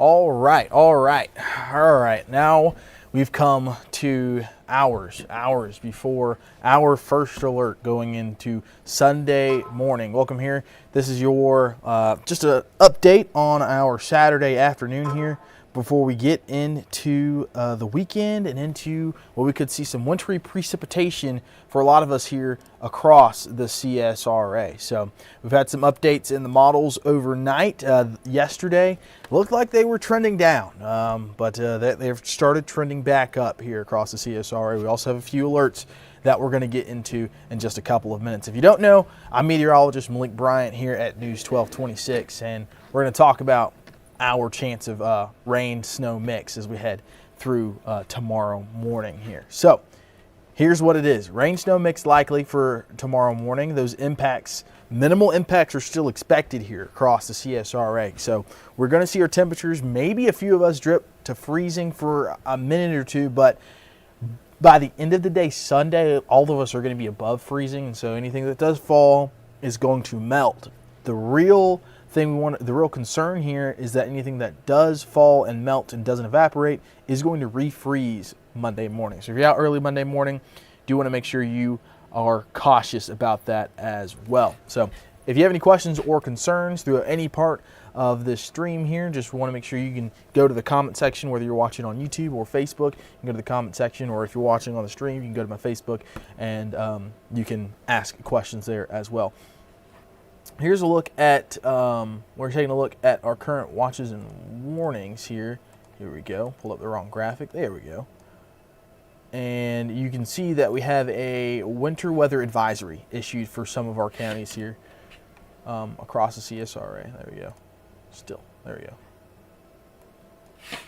All right. Now we've come to hours before our first alert going into Sunday morning. Welcome here. This is your just an update on our Saturday afternoon here before we get into the weekend and into what we could see some wintry precipitation for a lot of us here across the CSRA. So we've had some updates in the models overnight. Yesterday looked like they were trending down, but they've started trending back up here across the CSRA. We also have a few alerts that we're going to get into in just a couple of minutes. If you don't know, I'm Meteorologist Malik Bryant here at News 1226, and we're going to talk about our chance of rain snow mix as we head through tomorrow morning here. So here's what it is. Rain snow mix likely for tomorrow morning. Those impacts, minimal impacts, are still expected here across the CSRA. So we're going to see our temperatures, maybe a few of us drip to freezing for a minute or two, but by the end of the day, Sunday, all of us are going to be above freezing, and so anything that does fall is going to melt. The real concern here is that anything that does fall and melt and doesn't evaporate is going to refreeze Monday morning. So if you're out early Monday morning, do want to make sure you are cautious about that as well. So if you have any questions or concerns through any part of this stream here, just want to make sure you can go to the comment section, whether you're watching on YouTube or Facebook. You can go to the comment section, or if you're watching on the stream, you can go to my Facebook and you can ask questions there as well. Here's a look at, we're taking a look at our current watches and warnings here. Here we go. Pull up the wrong graphic. There we go. And you can see that we have a winter weather advisory issued for some of our counties here across the CSRA. There we go. There we go.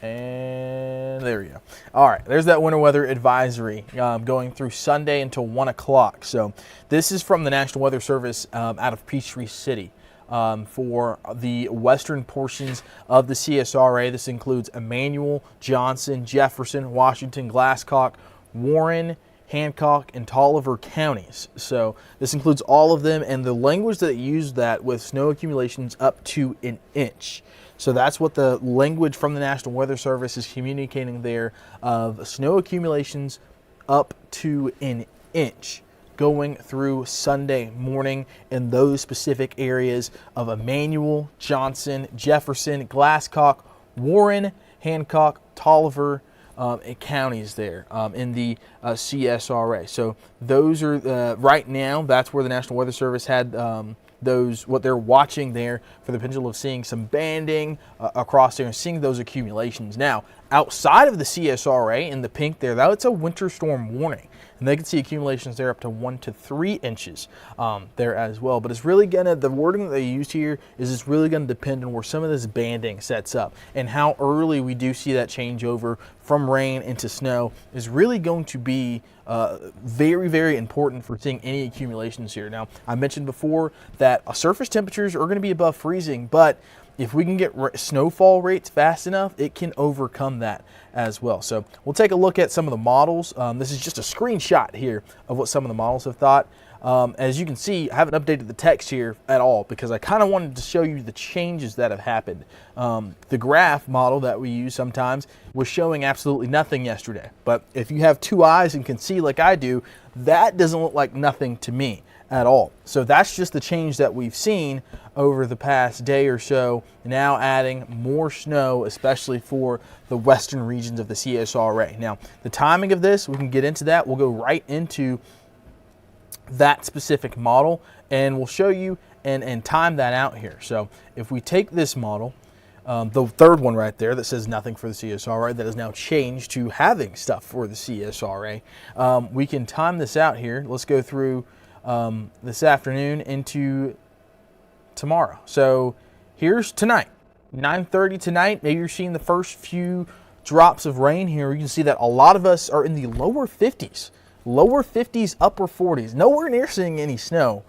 And there we go. All right, there's that winter weather advisory going through Sunday until 1 o'clock. So this is from the National Weather Service out of Peachtree City for the western portions of the CSRA. This includes Emmanuel, Johnson, Jefferson, Washington, Glasscock, Warren, Hancock, and Tolliver counties. So this includes all of them, and the language that used that with snow accumulations up to an inch. So that's what the language from the National Weather Service is communicating there, of snow accumulations up to an inch going through Sunday morning in those specific areas of Emmanuel, Johnson, Jefferson, Glasscock, Warren, Hancock, Tolliver, counties there in the CSRA. So those are right now, that's where the National Weather Service had what they're watching there for the potential of seeing some banding across there and seeing those accumulations. Now, outside of the CSRA in the pink there, that's a winter storm warning, and they can see accumulations there up to 1 to 3 inches there as well. But it's really the wording that they used here is it's really gonna depend on where some of this banding sets up, and how early we do see that changeover from rain into snow is really going to be very, very important for seeing any accumulations here. Now, I mentioned before that surface temperatures are going to be above freezing, but if we can get snowfall rates fast enough, it can overcome that as well. So we'll take a look at some of the models. This is just a screenshot here of what some of the models have thought. As you can see, I haven't updated the text here at all because I kind of wanted to show you the changes that have happened. The graph model that we use sometimes was showing absolutely nothing yesterday. But if you have two eyes and can see like I do, that doesn't look like nothing to me at all. So that's just the change that we've seen over the past day or so, now adding more snow, especially for the western regions of the CSRA. Now, the timing of this, we can get into that. We'll go right into that specific model, and we'll show you and time that out here. So if we take this model, the third one right there that says nothing for the CSRA, that has now changed to having stuff for the CSRA, we can time this out here. Let's go through this afternoon into tomorrow. So here's tonight, 9:30 tonight. Maybe you're seeing the first few drops of rain here. You can see that a lot of us are in the lower 50s, upper 40s, nowhere near seeing any snow.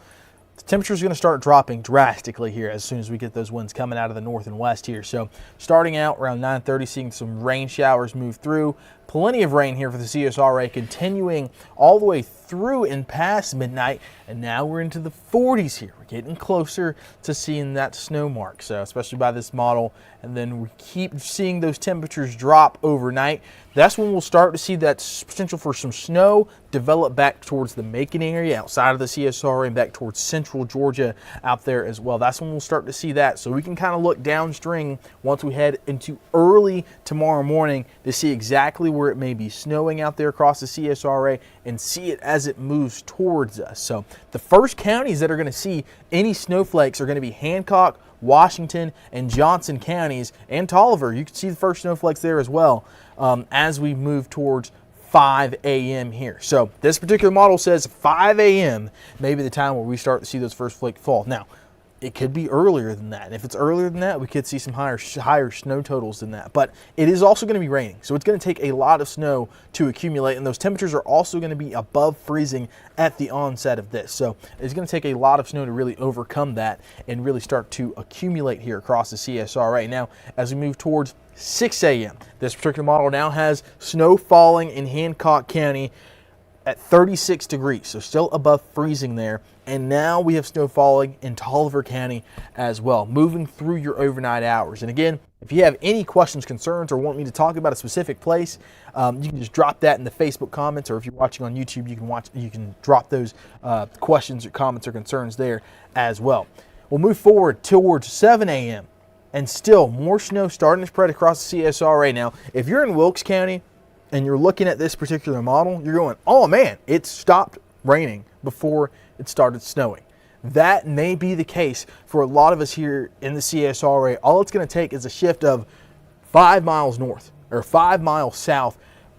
The temperature is going to start dropping drastically here as soon as we get those winds coming out of the north and west here. So starting out around 9:30, seeing some rain showers move through. Plenty of rain here for the CSRA, continuing all the way through and past midnight, and now we're into the 40s here. We're getting closer to seeing that snow mark, so especially by this model. And then we keep seeing those temperatures drop overnight. That's when we'll start to see that potential for some snow develop back towards the Macon area, outside of the CSRA, and back towards central Georgia out there as well. That's when we'll start to see that. So we can kind of look downstream once we head into early tomorrow morning to see exactly where it may be snowing out there across the CSRA and see it as it moves towards us. So the first counties that are going to see any snowflakes are going to be Hancock, Washington, and Johnson counties, and Tolliver. You can see the first snowflakes there as well as we move towards 5 a.m. here. So this particular model says 5 a.m. may be the time where we start to see those first flakes fall. Now, it could be earlier than that. If it's earlier than that, we could see some higher snow totals than that. But it is also going to be raining, so it's going to take a lot of snow to accumulate, and those temperatures are also going to be above freezing at the onset of this. So it's going to take a lot of snow to really overcome that and really start to accumulate here across the CSRA. Now, as we move towards 6 a.m., this particular model now has snow falling in Hancock County at 36 degrees, so still above freezing there. And now we have snow falling in Tolliver County as well, moving through your overnight hours. And again, if you have any questions, concerns, or want me to talk about a specific place, you can just drop that in the Facebook comments, or if you're watching on YouTube, you can drop those questions or comments or concerns there as well. We'll move forward towards 7 a.m. and still more snow starting to spread across the CSRA. Now, if you're in Wilkes County and you're looking at this particular model, you're going, oh man, it stopped raining before it started snowing. That may be the case for a lot of us here in the CSRA. All it's going to take is a shift of 5 miles north or 5 miles south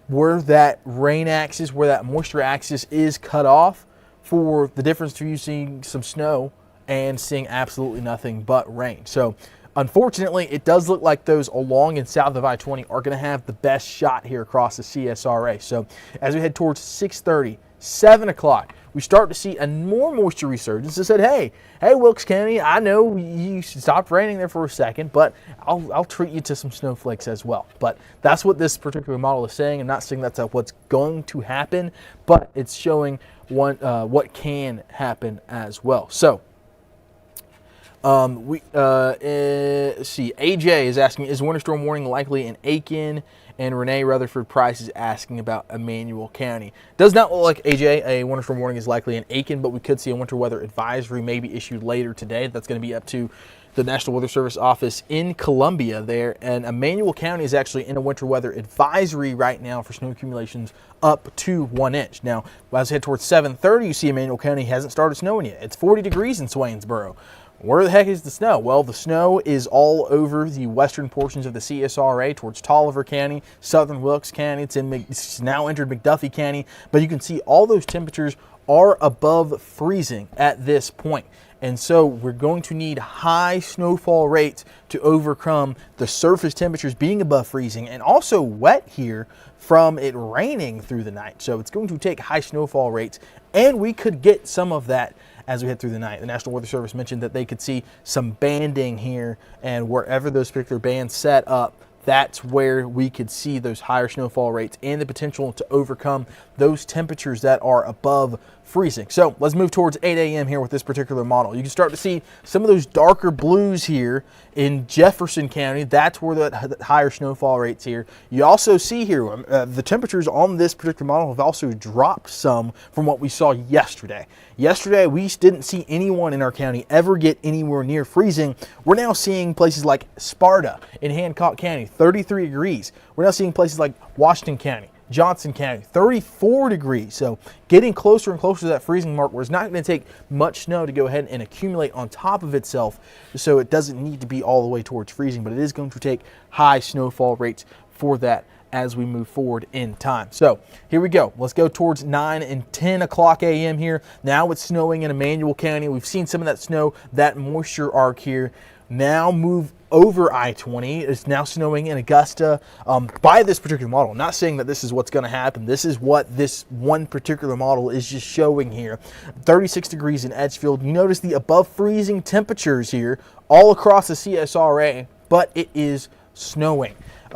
where that rain axis, where that moisture axis is cut off, for the difference between you seeing some snow and seeing absolutely nothing but rain. So unfortunately, it does look like those along and south of I-20 are going to have the best shot here across the CSRA. So as we head towards 6:30, 7 o'clock, we start to see a more moisture resurgence. It said, hey, Wilkes County, I know you stopped raining there for a second, but I'll treat you to some snowflakes as well. But that's what this particular model is saying. I'm not saying that's what's going to happen, but it's showing what can happen as well. So let's see. AJ is asking, is winter storm warning likely in Aiken? And Renee Rutherford Price is asking about Emmanuel County. Does not look like, AJ, a winter storm warning is likely in Aiken, but we could see a winter weather advisory maybe issued later today. That's going to be up to the National Weather Service office in Columbia there. And Emmanuel County is actually in a winter weather advisory right now for snow accumulations up to 1 inch. Now, as we head towards 7:30, you see Emmanuel County hasn't started snowing yet. It's 40 degrees in Swainsboro. Where the heck is the snow? Well, the snow is all over the western portions of the CSRA towards Tolliver County, southern Wilkes County. It's now entered McDuffie County, but you can see all those temperatures are above freezing at this point. And so we're going to need high snowfall rates to overcome the surface temperatures being above freezing and also wet here from it raining through the night. So it's going to take high snowfall rates, and we could get some of that as we head through the night. The National Weather Service mentioned that they could see some banding here, and wherever those particular bands set up, that's where we could see those higher snowfall rates and the potential to overcome those temperatures that are above freezing. So let's move towards 8 a.m. here with this particular model. You can start to see some of those darker blues here in Jefferson County. That's where the higher snowfall rates here. You also see here the temperatures on this particular model have also dropped some from what we saw yesterday. Yesterday, we didn't see anyone in our county ever get anywhere near freezing. We're now seeing places like Sparta in Hancock County, 33 degrees. We're now seeing places like Washington County, Johnson County, 34 degrees. So getting closer and closer to that freezing mark, where it's not going to take much snow to go ahead and accumulate on top of itself, so it doesn't need to be all the way towards freezing, but it is going to take high snowfall rates for that as we move forward in time. So here we go. Let's go towards 9 and 10 o'clock a.m. here. Now it's snowing in Emmanuel County. We've seen some of that snow, that moisture arc here, now move over I-20. It's now snowing in Augusta by this particular model. I'm not saying that this is what's going to happen. This is what this one particular model is just showing here. 36 degrees in Edgefield. You notice the above freezing temperatures here all across the CSRA, but it is snowing.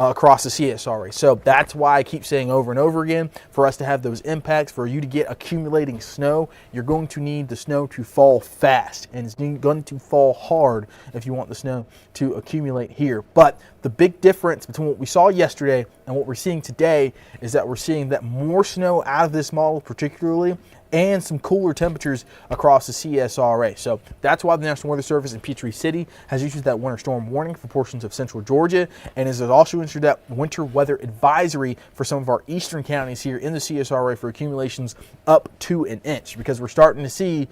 across the CSRA. So that's why I keep saying over and over again, for us to have those impacts, for you to get accumulating snow, you're going to need the snow to fall fast, and it's going to fall hard if you want the snow to accumulate here. But the big difference between what we saw yesterday and what we're seeing today is that we're seeing that more snow out of this model particularly, and some cooler temperatures across the CSRA. So that's why the National Weather Service in Peachtree City has issued that winter storm warning for portions of central Georgia, and has also issued that winter weather advisory for some of our eastern counties here in the CSRA for accumulations up to an inch, because we're starting to see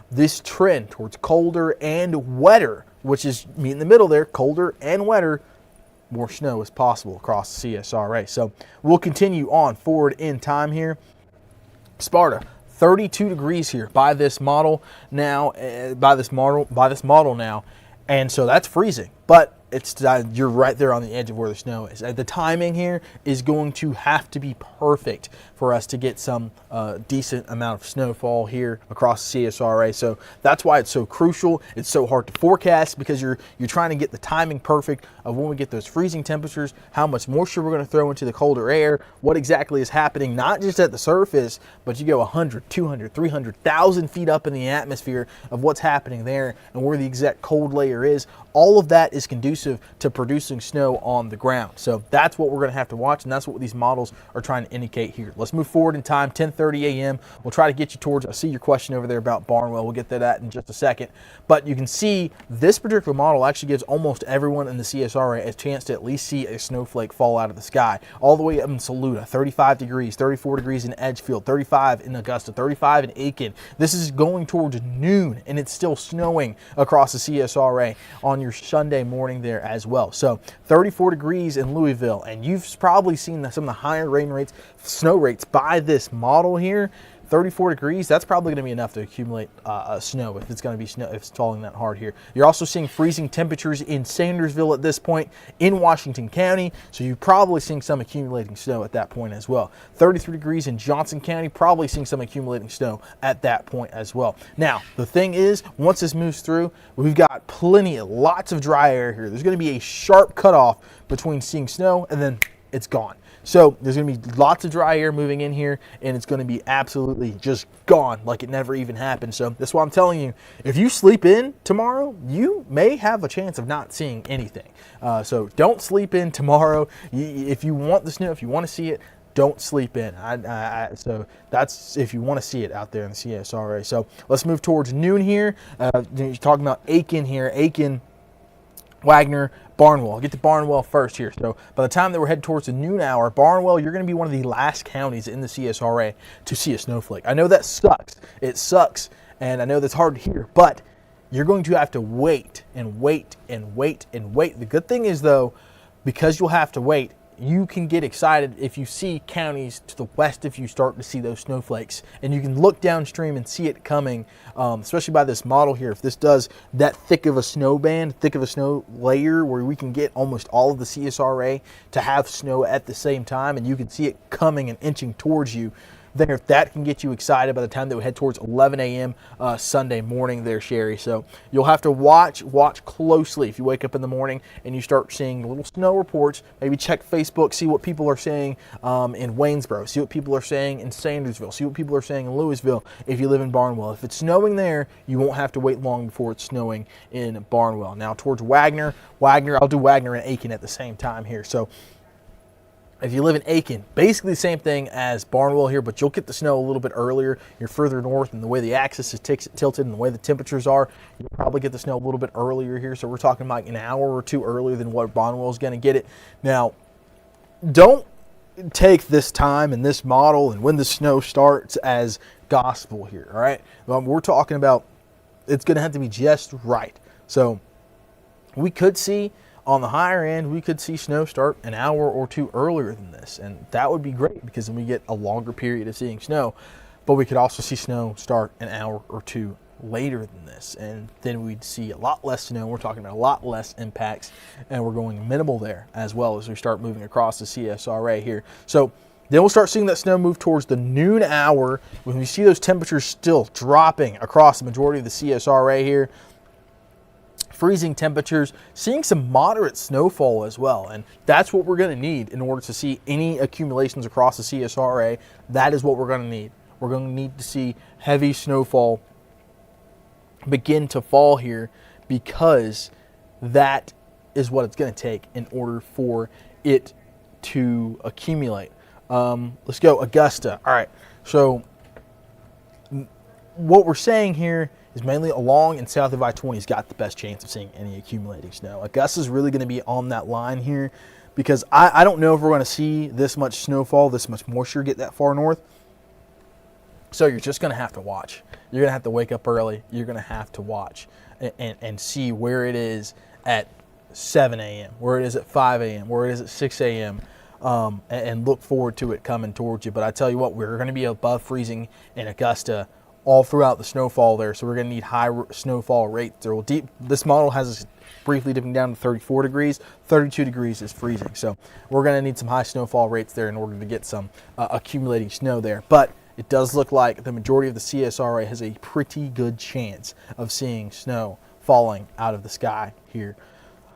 this trend towards colder and wetter, which is meet in the middle there, colder and wetter. More snow is possible across the CSRA. So we'll continue on forward in time here. Sparta, 32 degrees here by this model now, and so that's freezing. But it's you're right there on the edge of where the snow is. The timing here is going to have to be perfect for us to get some decent amount of snowfall here across the CSRA. So that's why it's so crucial. It's so hard to forecast, because you're trying to get the timing perfect of when we get those freezing temperatures, how much moisture we're going to throw into the colder air, what exactly is happening, not just at the surface, but you go 100, 200, 300,000 feet up in the atmosphere of what's happening there and where the exact cold layer is. All of that is conducive to producing snow on the ground. So that's what we're going to have to watch, and that's what these models are trying to indicate here. Let's move forward in time, 10:30 a.m. We'll try to get you towards, I see your question over there about Barnwell. We'll get to that in just a second. But you can see this particular model actually gives almost everyone in the CSRA a chance to at least see a snowflake fall out of the sky. All the way up in Saluda, 35 degrees, 34 degrees in Edgefield, 35 in Augusta, 35 in Aiken. This is going towards noon, and it's still snowing across the CSRA on your Sunday morning there as well. So 34 degrees in Louisville, and you've probably seen some of the higher rain rates, snow rates by this model here. 34 degrees, that's probably going to be enough to accumulate snow if it's going to be snow, if it's falling that hard here. You're also seeing freezing temperatures in Sandersville at this point in Washington County, so you're probably seeing some accumulating snow at that point as well. 33 degrees in Johnson County, probably seeing some accumulating snow at that point as well. Now, the thing is, once this moves through, we've got lots of dry air here. There's going to be a sharp cutoff between seeing snow and then it's gone. So there's going to be lots of dry air moving in here, and it's going to be absolutely just gone like it never even happened. So that's why I'm telling you, if you sleep in tomorrow, you may have a chance of not seeing anything. So don't sleep in tomorrow. If you want the snow, if you want to see it, don't sleep in. So that's if you want to see it out there in the CSRA. So let's move towards noon here. You're talking about Aiken here. Aiken, Wagner, Barnwell. I'll get to Barnwell first here. So by the time that we're headed towards the noon hour, Barnwell, you're going to be one of the last counties in the CSRA to see a snowflake. I know that sucks. It sucks, and I know that's hard to hear, but you're going to have to wait and wait and wait and wait. The good thing is, though, because you'll have to wait, you can get excited if you see counties to the west if you start to see those snowflakes, and you can look downstream and see it coming, especially by this model here. If this does that thick of a snow band, thick of a snow layer where we can get almost all of the CSRA to have snow at the same time, and you can see it coming and inching towards you, then if that can get you excited by the time that we head towards 11 a.m. Sunday morning there, Sherry. So you'll have to watch closely if you wake up in the morning and you start seeing little snow reports. Maybe check Facebook, see what people are saying in Waynesboro, see what people are saying in Sandersville, see what people are saying in Louisville if you live in Barnwell. If it's snowing there, you won't have to wait long before it's snowing in Barnwell. Now towards Wagner, I'll do Wagner and Aiken at the same time here. So if you live in Aiken, basically the same thing as Barnwell here, but you'll get the snow a little bit earlier. You're further north, and the way the axis is tilted and the way the temperatures are, you'll probably get the snow a little bit earlier here. So we're talking like an hour or two earlier than what Barnwell is going to get it. Now, don't take this time and this model and when the snow starts as gospel here, all right? We're talking about it's going to have to be just right. So we could see, on the higher end, we could see snow start an hour or two earlier than this, and that would be great because then we get a longer period of seeing snow. But we could also see snow start an hour or two later than this, and then we'd see a lot less snow. We're talking about a lot less impacts, and we're going minimal there as well as we start moving across the CSRA here. So then we'll start seeing that snow move towards the noon hour when we see those temperatures still dropping across the majority of the CSRA here. freezing temperatures, seeing some moderate snowfall as well. And that's what we're going to need in order to see any accumulations across the CSRA. That is what we're going to need. We're going to need to see heavy snowfall begin to fall here, because that is what it's going to take in order for it to accumulate. Let's go Augusta. All right, so what we're saying here is mainly along and south of I-20 has got the best chance of seeing any accumulating snow. Augusta is really going to be on that line here, because I don't know if we're going to see this much snowfall, this much moisture get that far north. So you're just going to have to watch. You're going to have to wake up early. You're going to have to watch and see where it is at 7 a.m., where it is at 5 a.m., where it is at 6 a.m., and look forward to it coming towards you. But I tell you what, we're going to be above freezing in Augusta all throughout the snowfall there, so we're going to need high snowfall rates. This model has us briefly dipping down to 34 degrees. 32 degrees is freezing, so we're going to need some high snowfall rates there in order to get some accumulating snow there. But it does look like the majority of the CSRA has a pretty good chance of seeing snow falling out of the sky here.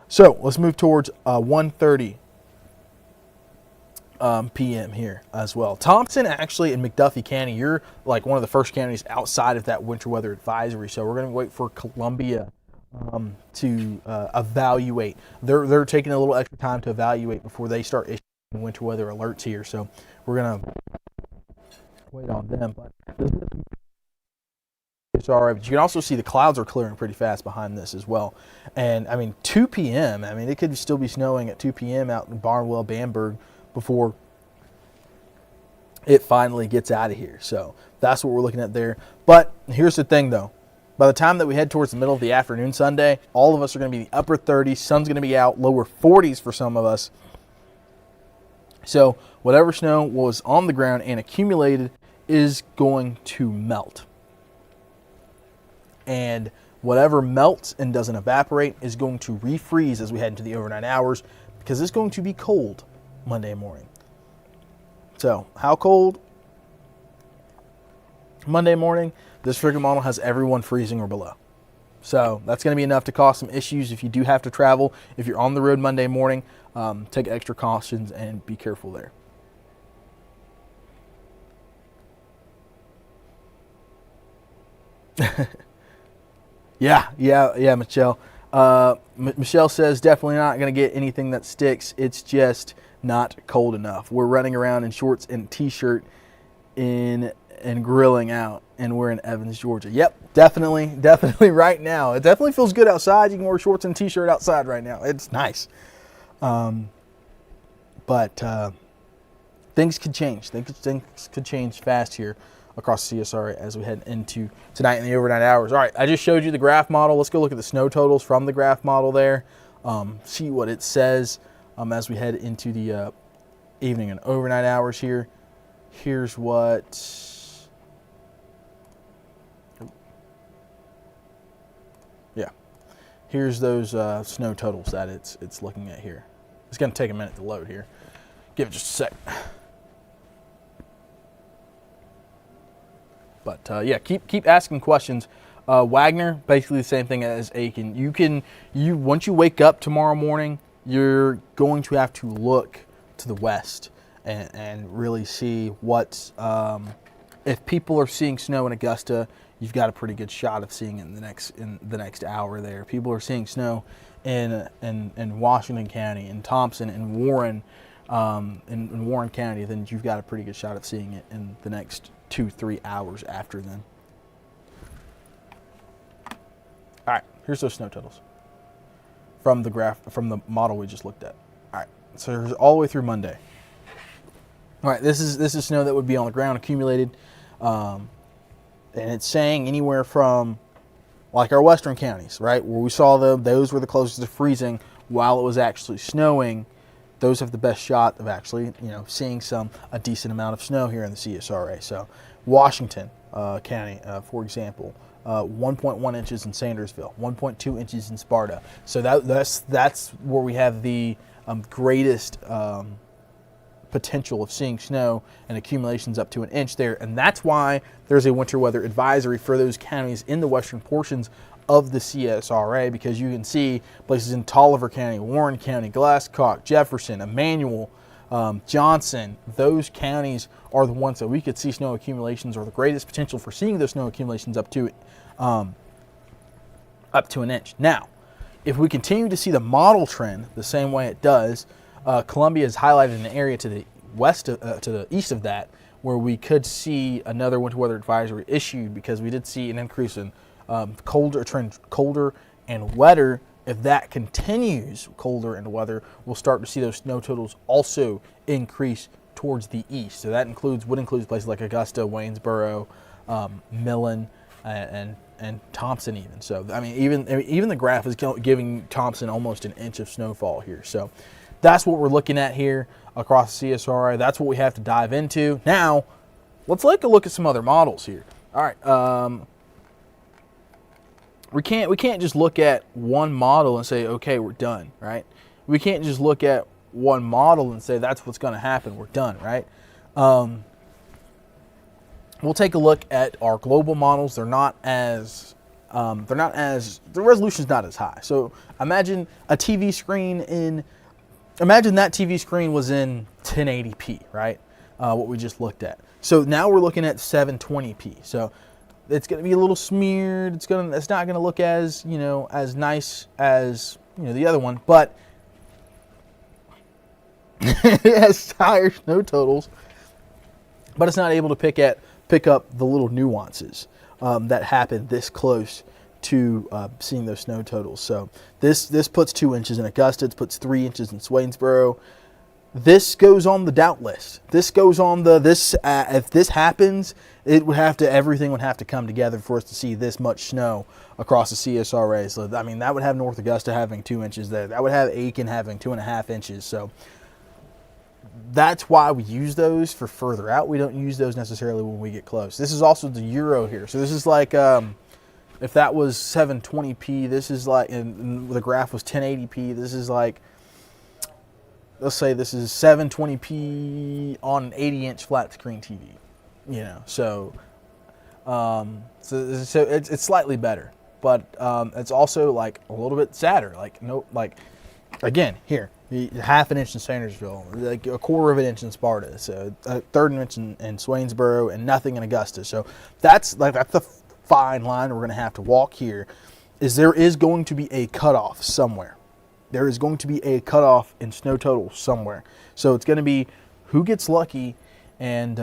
So let's move towards 1:30 p.m. here as well. Thompson, actually, in McDuffie County, you're like one of the first counties outside of that winter weather advisory. So we're going to wait for Columbia to evaluate. They're taking a little extra time to evaluate before they start issuing winter weather alerts here. So we're going to wait on them. But it's all right. But you can also see the clouds are clearing pretty fast behind this as well. And I mean, 2 p.m. I mean, it could still be snowing at 2 p.m. out in Barnwell, Bamberg, before it finally gets out of here. So that's what we're looking at there. But here's the thing, though. By the time that we head towards the middle of the afternoon Sunday, all of us are going to be in the upper 30s. Sun's going to be out, lower 40s for some of us. So whatever snow was on the ground and accumulated is going to melt. And whatever melts and doesn't evaporate is going to refreeze as we head into the overnight hours, because it's going to be cold Monday morning. So how cold? Monday morning, this freaking model has everyone freezing or below. So that's going to be enough to cause some issues if you do have to travel. If you're on the road Monday morning, take extra cautions and be careful there. Yeah, Michelle. Michelle says definitely not going to get anything that sticks. It's just not cold enough. We're running around in shorts and t-shirt and grilling out, and we're in Evans, Georgia. Yep, definitely right now. It definitely feels good outside. You can wear shorts and t-shirt outside right now. It's nice. But things could change. Things could change fast here across CSRA as we head into tonight in the overnight hours. All right, I just showed you the graph model. Let's go look at the snow totals from the graph model there. See what it says as we head into the evening and overnight hours here. Here's what... Yeah. Here's those snow totals that it's looking at here. It's going to take a minute to load here. Give it just a sec. But yeah, keep asking questions. Wagner, basically the same thing as Aiken. Once you wake up tomorrow morning, you're going to have to look to the west and really see what if people are seeing snow in Augusta. You've got a pretty good shot of seeing it in the next hour there. People are seeing snow in Washington County, in Thompson, and Warren, in Warren County. Then you've got a pretty good shot of seeing it in the next 2-3 hours after then. All right, here's those snow totals from the graph, from the model we just looked at. All right, so here's all the way through Monday. All right, this is snow that would be on the ground accumulated, and it's saying anywhere from like our western counties, right, where we saw those were the closest to freezing while it was actually snowing. Those have the best shot of actually, seeing a decent amount of snow here in the CSRA. So Washington County, for example, 1.1 inches in Sandersville, 1.2 inches in Sparta. So that's where we have the greatest potential of seeing snow and accumulations up to an inch there. And that's why there's a winter weather advisory for those counties in the western portions of the CSRA, because you can see places in Tolliver County, Warren County, Glasscock, Jefferson, Emmanuel, Johnson. Those counties are the ones that we could see snow accumulations, or the greatest potential for seeing those snow accumulations up to an inch. Now, if we continue to see the model trend the same way it does, Columbia is highlighted in the area to the east of that, where we could see another winter weather advisory issued, because we did see an increase in colder and wetter. If that continues, colder and weather, we'll start to see those snow totals also increase towards the east. So that would include places like Augusta, Waynesboro, Millen, and Thompson even. So I mean, even the graph is giving Thompson almost an inch of snowfall here. So that's what we're looking at here across the CSRA. That's what we have to dive into. Now, let's take a look at some other models here. All right. We can't just look at one model and say, okay, we're done, right? We can't just look at one model and say that's what's going to happen, we're done, right? We'll take a look at our global models. The resolution's not as high. So imagine that TV screen was in 1080p, right? What we just looked at. So now we're looking at 720p. So it's going to be a little smeared. It's not going to look as nice as the other one, but it has higher snow totals. But it's not able to pick up the little nuances that happen this close to seeing those snow totals. So this puts 2 inches in Augusta. It puts 3 inches in Swainsboro. This goes on the doubt list. This goes on if this happens, everything would have to come together for us to see this much snow across the CSRA. So I mean, that would have North Augusta having 2 inches there. That would have Aiken having 2.5 inches. So that's why we use those for further out. We don't use those necessarily when we get close. This is also the Euro here. So this is like, if that was 720p, this is like, and the graph was 1080p, this is like, let's say this is 720p on an 80-inch flat screen TV, so it's slightly better, but it's also like a little bit sadder. Again, here, half an inch in Sandersville, like a quarter of an inch in Sparta, so a third of an inch in Swainsboro, and nothing in Augusta. So that's the fine line we're going to have to walk here. There is going to be a cutoff somewhere. There is going to be a cutoff in snow total somewhere. So it's going to be who gets lucky and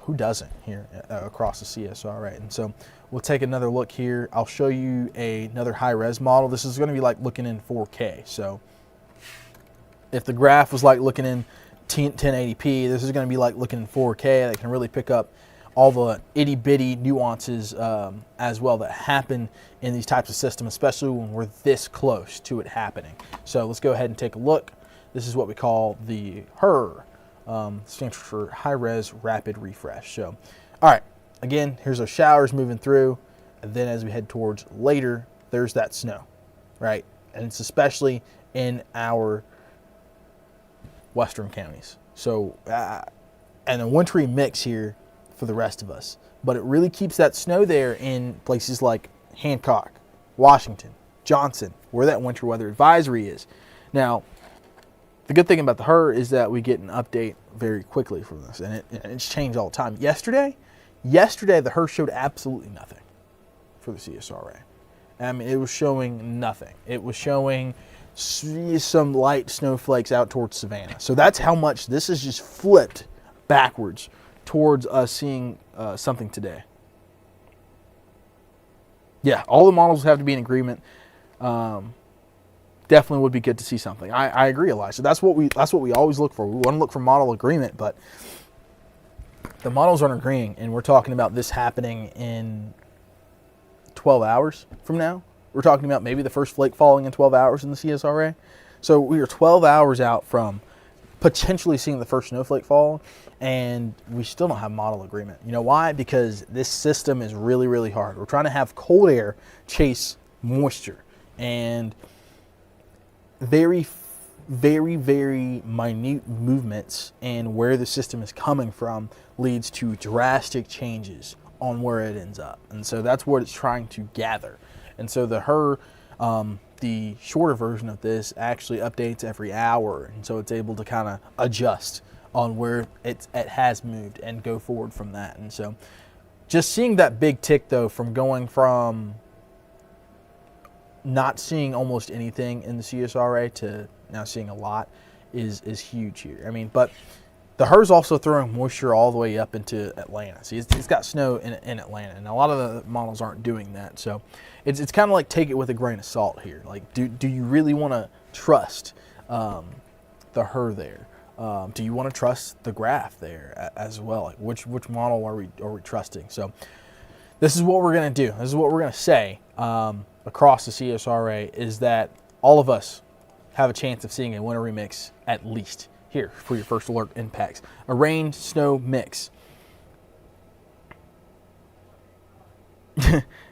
who doesn't here across the CSRA. And so we'll take another look here. I'll show you another high-res model. This is going to be like looking in 4K. So if the graph was like looking in 1080p, this is going to be like looking in 4K. That can really pick up all the itty-bitty nuances as well that happen in these types of systems, especially when we're this close to it happening. So let's go ahead and take a look. This is what we call the HRR, stands for High Res Rapid Refresh. So, all right, again, here's our showers moving through, and then as we head towards later, there's that snow, right? And it's especially in our western counties. So, and a wintry mix here for the rest of us, but it really keeps that snow there in places like Hancock, Washington, Johnson, where that winter weather advisory is. Now, the good thing about the HRR is that we get an update very quickly from this, and it's changed all the time. Yesterday, the HRR showed absolutely nothing for the CSRA. I mean, it was showing nothing. It was showing some light snowflakes out towards Savannah. So that's how much this is just flipped backwards towards us seeing something today. Yeah, all the models have to be in agreement. Definitely would be good to see something. I agree, Elijah. That's what we always look for. We want to look for model agreement, but the models aren't agreeing, and we're talking about this happening in 12 hours from now. We're talking about maybe the first flake falling in 12 hours in the CSRA. So we are 12 hours out from potentially seeing the first snowflake fall, and we still don't have model agreement. You know why? Because this system is really, really hard. We're trying to have cold air chase moisture, and very, very, very minute movements and where the system is coming from leads to drastic changes on where it ends up. And so that's what it's trying to gather. And so the shorter version of this actually updates every hour, and so it's able to kind of adjust on where it has moved and go forward from that. And so just seeing that big tick, though, from going from not seeing almost anything in the CSRA to now seeing a lot is huge here. I mean, but the HRRR's also throwing moisture all the way up into Atlanta. See, it's got snow in Atlanta, and a lot of the models aren't doing that. So it's kind of like take it with a grain of salt here. Like, do you really want to trust the HRRR there? Do you want to trust the graph there as well? Like, which model are we trusting? So this is what we're going to do. This is what we're going to say across the CSRA, is that all of us have a chance of seeing a winter remix at least here for your first alert impacts. A rain snow mix.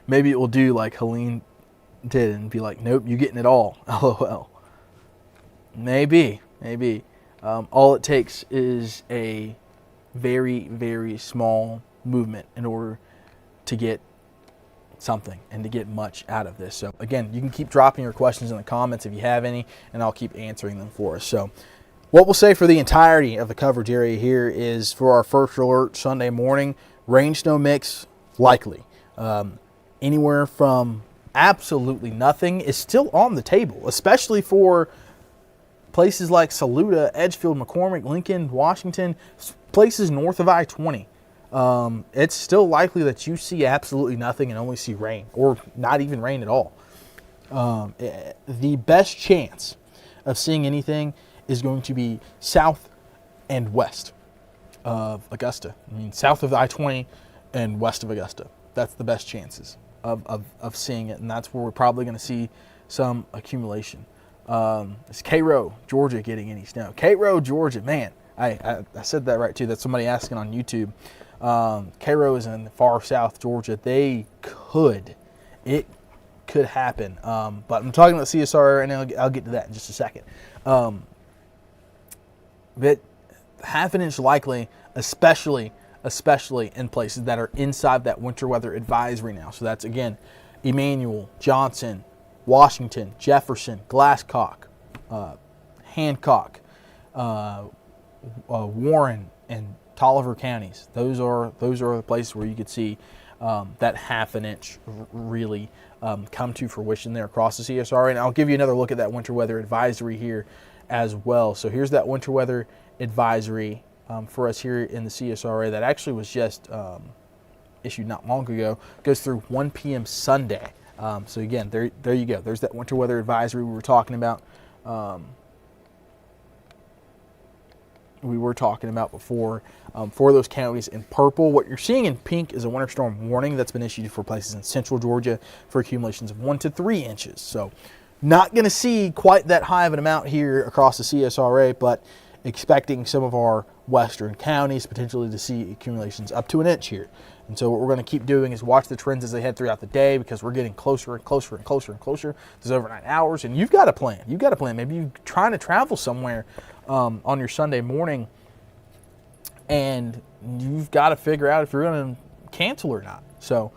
Maybe it will do like Helene did and be like, nope, you're getting it all. LOL. Maybe. All it takes is a very, very small movement in order to get something and to get much out of this. So again, you can keep dropping your questions in the comments if you have any, and I'll keep answering them for us. So what we'll say for the entirety of the coverage area here is, for our first alert Sunday morning, rain snow mix likely. Anywhere from absolutely nothing is still on the table, especially for places like Saluda, Edgefield, McCormick, Lincoln, Washington, places north of I-20. It's still likely that you see absolutely nothing and only see rain, or not even rain at all. The best chance of seeing anything is going to be south and west of Augusta. I mean, south of I-20 and west of Augusta. That's the best chances of seeing it, and that's where we're probably going to see some accumulation. Is Cairo, Georgia getting any snow? Cairo, Georgia, man, I said that right too. That's somebody asking on YouTube. Cairo is in far south Georgia. It could happen. But I'm talking about CSRA, and I'll get to that in just a second. But half an inch likely, especially in places that are inside that winter weather advisory now. So that's, again, Emmanuel, Johnson, Washington, Jefferson, Glasscock, Hancock, Warren, and Tolliver counties. Those are the places where you could see that half an inch really come to fruition there across the CSRA. And I'll give you another look at that winter weather advisory here as well. So here's that winter weather advisory for us here in the CSRA that actually was just issued not long ago. Goes through 1 p.m. Sunday. So again, there you go. There's that winter weather advisory we were talking about. Before for those counties in purple. What you're seeing in pink is a winter storm warning that's been issued for places in central Georgia for accumulations of 1 to 3 inches. So not going to see quite that high of an amount here across the CSRA, but expecting some of our western counties potentially to see accumulations up to 1 inch here. And so what we're going to keep doing is watch the trends as they head throughout the day, because we're getting closer and closer and closer and closer to those overnight hours. And you've got a plan. Maybe you're trying to travel somewhere on your Sunday morning, and you've got to figure out if you're going to cancel or not. So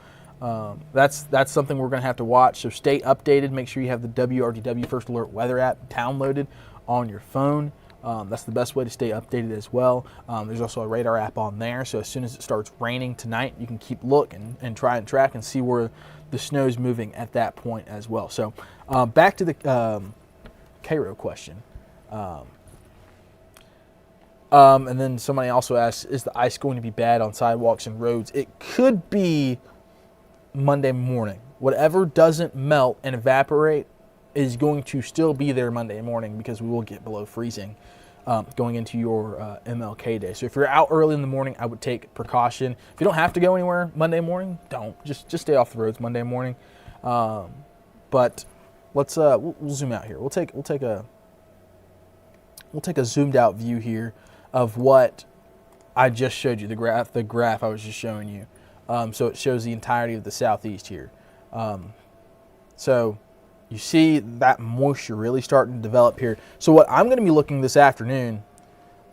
that's something we're going to have to watch. So stay updated. Make sure you have the WRDW First Alert Weather app downloaded on your phone. That's the best way to stay updated as well. There's also a radar app on there, so as soon as it starts raining tonight, you can keep looking and try and track and see where the snow's moving at that point as well. So back to the Cairo question. And then somebody also asked, is the ice going to be bad on sidewalks and roads? It could be Monday morning. Whatever doesn't melt and evaporate is going to still be there Monday morning, because we will get below freezing going into your MLK day. So if you're out early in the morning, I would take precaution. If you don't have to go anywhere Monday morning, don't. Just stay off the roads Monday morning. But let's we'll zoom out here. We'll take a zoomed out view here of what I just showed you, the graph I was just showing you. So it shows the entirety of the southeast here. So you see that moisture really starting to develop here. So what I'm going to be looking this afternoon,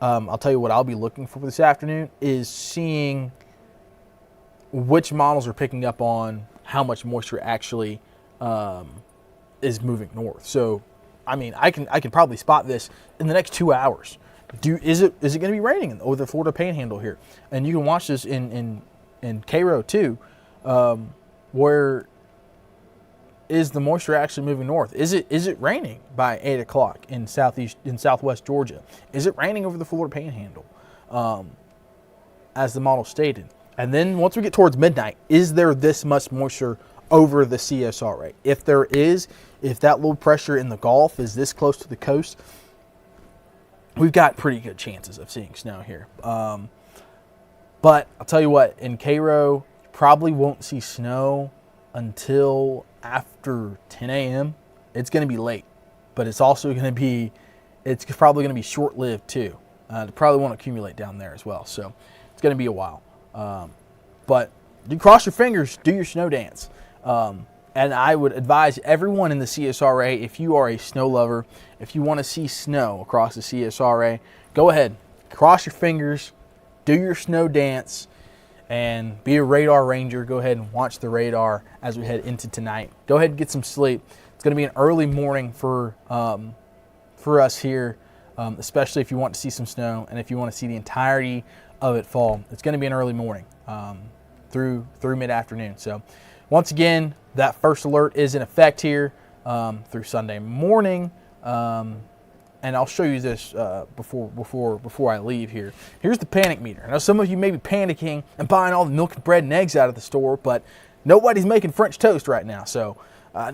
I'll tell you what I'll be looking for this afternoon, is seeing which models are picking up on how much moisture actually is moving north. So, I mean, I can probably spot this in the next 2 hours. Is it going to be raining over the Florida Panhandle here? And you can watch this in Cairo too, where is the moisture actually moving north? Is it raining by 8 o'clock in southwest Georgia? Is it raining over the Florida Panhandle, as the model stated? And then once we get towards midnight, is there this much moisture over the CSRA? If there is, if that low pressure in the Gulf is this close to the coast, we've got pretty good chances of seeing snow here. But I'll tell you what, in Cairo, you probably won't see snow until after 10 a.m. It's going to be late, but it's also going to be, it's probably going to be short-lived too. It probably won't accumulate down there as well. So it's going to be a while. But you cross your fingers, do your snow dance. And I would advise everyone in the CSRA, if you are a snow lover, if you want to see snow across the CSRA, go ahead, cross your fingers, do your snow dance, and be a radar ranger. Go ahead and watch the radar as we head into tonight. Go ahead and get some sleep. It's going to be an early morning for us here, especially if you want to see some snow and if you want to see the entirety of it fall. It's going to be an early morning through mid-afternoon. So once again, that first alert is in effect here through Sunday morning. And I'll show you this before I leave here. Here's the panic meter. I know some of you may be panicking and buying all the milk and bread and eggs out of the store, but nobody's making French toast right now. So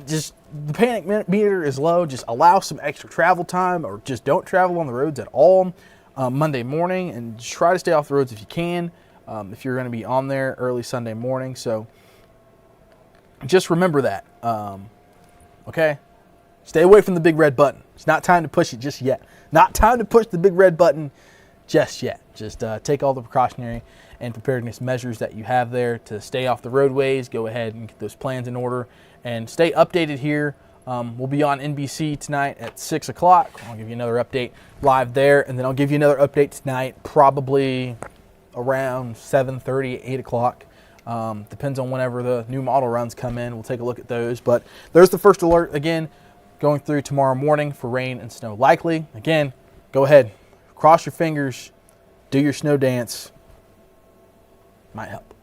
just the panic meter is low. Just allow some extra travel time, or just don't travel on the roads at all Monday morning, and just try to stay off the roads if you can, if you're going to be on there early Sunday morning. So just remember that, okay? Stay away from the big red button. It's not time to push it just yet. Not time to push the big red button just yet. Just take all the precautionary and preparedness measures that you have there to stay off the roadways. Go ahead and get those plans in order and stay updated here. We'll be on NBC tonight at 6 o'clock. I'll give you another update live there, and then I'll give you another update tonight probably around 7:30, 8 o'clock. Depends on whenever the new model runs come in. We'll take a look at those. But there's the first alert again, going through tomorrow morning for rain and snow likely. Again, go ahead, cross your fingers, do your snow dance. Might help.